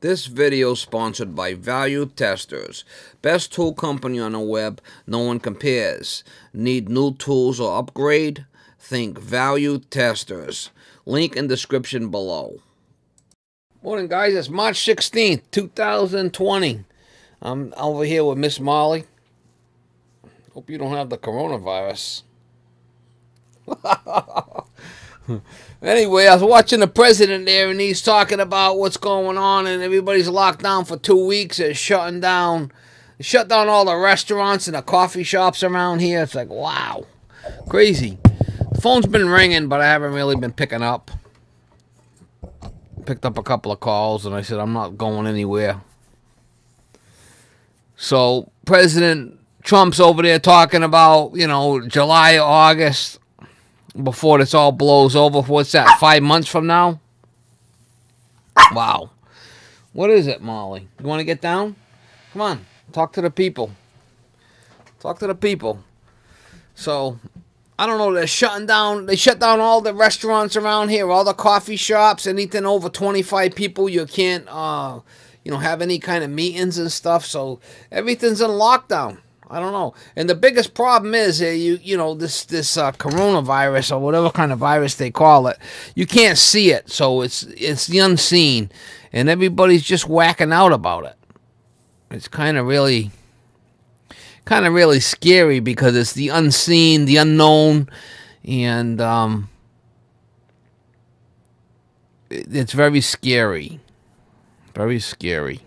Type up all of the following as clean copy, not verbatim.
This video is sponsored by Value Testers. Best tool company on the web, no one compares. Need new tools or upgrade? Think Value Testers. Link in description below. Morning guys, it's March 16th, 2020. I'm over here with Miss Molly. Hope you don't have the coronavirus. Anyway, I was watching the president there, and he's talking about what's going on, and everybody's locked down for 2 weeks. They're shut down all the restaurants and the coffee shops around here. It's like, wow, crazy. The phone's been ringing, but I haven't really been picking up. Picked up a couple of calls, and I said, I'm not going anywhere. So President Trump's over there talking about, July, August, before this all blows over. What's that, 5 months from now? Wow. What is it, Molly? You want to get down? Come on. Talk to the people. Talk to the people. So, I don't know. They're shutting down. They shut down all the restaurants around here, all the coffee shops, anything over 25 people. You can't, have any kind of meetings and stuff. So, everything's in lockdown. I don't know. And the biggest problem is, this coronavirus, or whatever kind of virus they call it, you can't see it. So it's the unseen, and everybody's just whacking out about it. It's kind of really scary because it's the unseen, the unknown, and it's very scary. Very scary.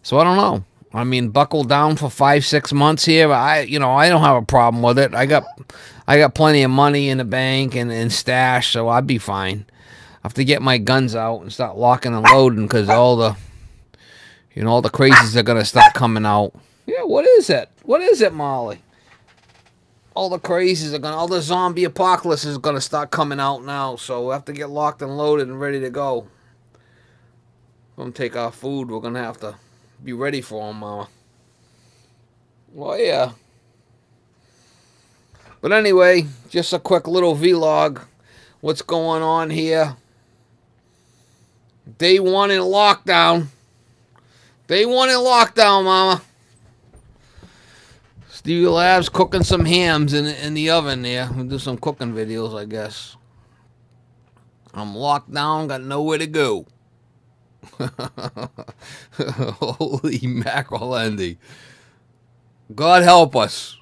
So I don't know. I mean, buckle down for 5-6 months here. I don't have a problem with it. I got plenty of money in the bank and stash, so I'd be fine. I have to get my guns out and start locking and loading because all the crazies are gonna start coming out. Yeah, what is it? What is it, Molly? All the crazies are all the zombie apocalypse is gonna start coming out now. So we have to get locked and loaded and ready to go. We're gonna take our food. We're gonna have to be ready for them, Mama. Well, yeah. But anyway, just a quick little vlog. What's going on here? Day 1 in lockdown. Day 1 in lockdown, Mama. Stevie Lab's cooking some hams in the oven there. We'll do some cooking videos, I guess. I'm locked down, got nowhere to go. Holy mackerel, Andy. God help us.